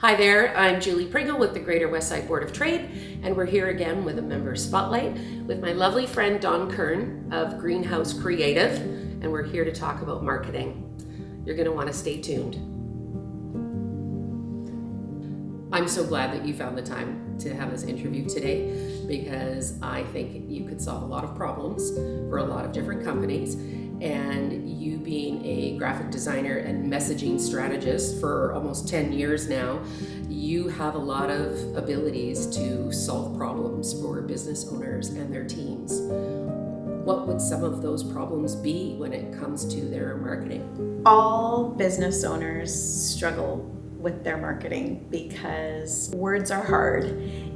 Hi there, I'm Julie Pringle with the Greater Westside Board of Trade, and we're here again with a member spotlight with my lovely friend Don Kern of Greenhouse Creative, and we're here to talk about marketing. You're going to want to stay tuned. I'm so glad that you found the time to have this interview today because I think you could solve a lot of problems for a lot of different companies. And you being a graphic designer and messaging strategist for almost 10 years now, you have a lot of abilities to solve problems for business owners and their teams. What would some of those problems be when it comes to their marketing? All business owners struggle with their marketing because words are hard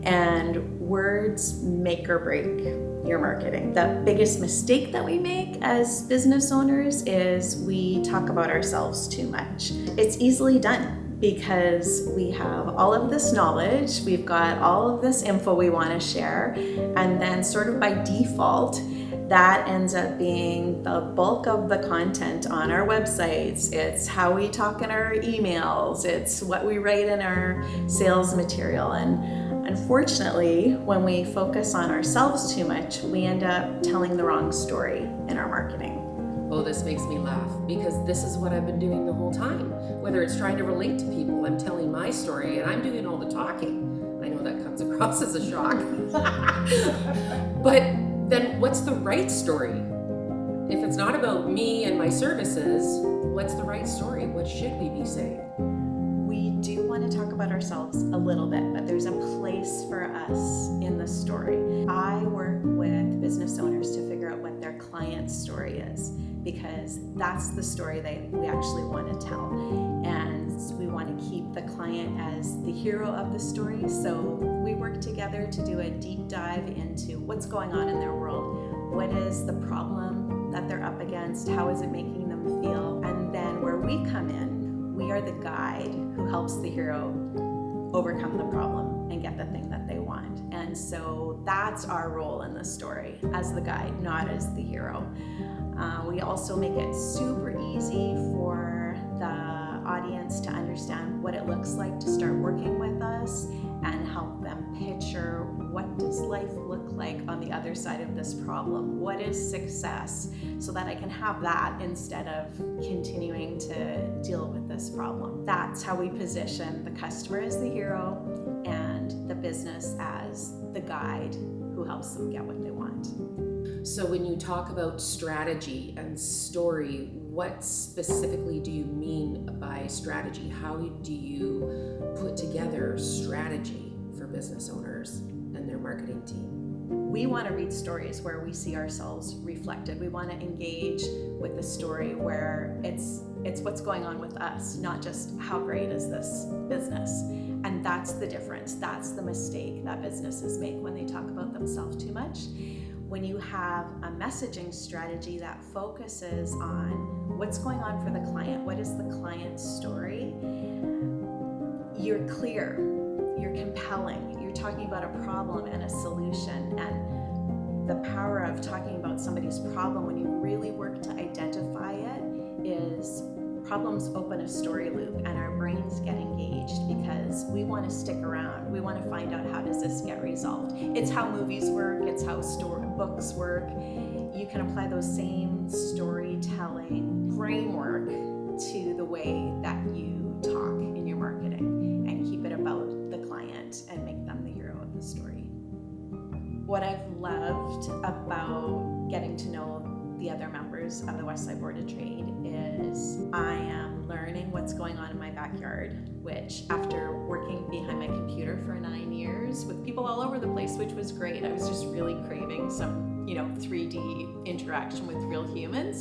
and words make or break your marketing. The biggest mistake that we make as business owners is we talk about ourselves too much. It's easily done because we have all of this knowledge, we've got all of this info we want to share, and then sort of by default, that ends up being the bulk of the content on our websites. It's how we talk in our emails. It's what we write in our sales material. And unfortunately, when we focus on ourselves too much, we end up telling the wrong story in our marketing. Oh, this makes me laugh because this is what I've been doing the whole time. Whether it's trying to relate to people, I'm telling my story and I'm doing all the talking. I know that comes across as a shock. But then what's the right story? If it's not about me and my services, what's the right story? What should we be saying? We do want to talk about ourselves a little bit, but there's a place for us in the story. I work with business owners to figure out what their client's story is, because that's the story we actually want to tell. And we want to keep the client as the hero of the story. So we work together to do a deep dive into what's going on in their world. What is the problem that they're up against? How is it making them feel? And then where we come in, we are the guide who helps the hero overcome the problem and get the thing that they want. And so that's our role in the story, as the guide, not as the hero. We also make it super easy for the audience to understand what it looks like to start working with us and help them picture what does life look like on the other side of this problem? What is success? So that I can have that instead of continuing to deal with this problem. That's how we position the customer as the hero and the business as the guide who helps them get what they want. So when you talk about strategy and story, what specifically do you mean by strategy? How do you put together strategy for business owners and their marketing team? We want to read stories where we see ourselves reflected. We want to engage with the story where it's what's going on with us, not just how great is this business. And that's the difference. That's the mistake that businesses make when they talk about themselves too much. When you have a messaging strategy that focuses on what's going on for the client, what is the client's story, you're clear, you're compelling, you're talking about a problem and a solution. And the power of talking about somebody's problem when you really work to identify it is problems open a story loop and our brains get engaged because we want to stick around. We want to find out, how does this get resolved? It's how movies work, it's how books work. You can apply those same storytelling framework to the way that you talk in your marketing and keep it about the client and make them the hero of the story. What I've loved about getting to know the other members of the Westside Board of Trade is I am learning what's going on in my backyard, which after working behind my computer for 9 years with people all over the place, which was great, I was just really craving some 3D interaction with real humans.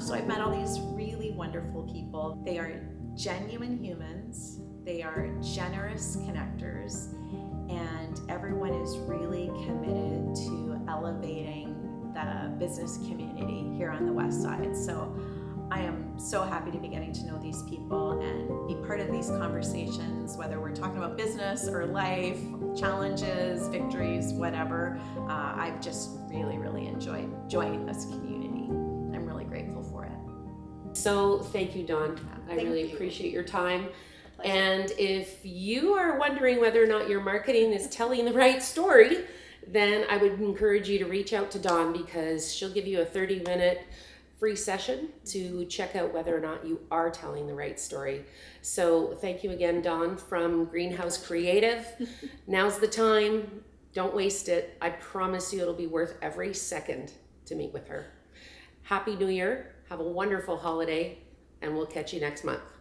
So I've met all these really wonderful people. They are genuine humans, they are generous connectors, and everyone is really committed to elevating the business community here on the West Side. So I am so happy to be getting to know these people and be part of these conversations, whether we're talking about business or life, challenges, victories, whatever. I've just really, really enjoyed joining this community. I'm really grateful for it. So thank you, Don. I Thank really you. appreciate your time. pleasure. And if you are wondering whether or not your marketing is telling the right story, then I would encourage you to reach out to Dawn, because she'll give you a 30-minute free session to check out whether or not you are telling the right story. So thank you again, Dawn from Greenhouse Creative. Now's the time. Don't waste it. I promise you it'll be worth every second to meet with her. Happy New Year. Have a wonderful holiday, and we'll catch you next month.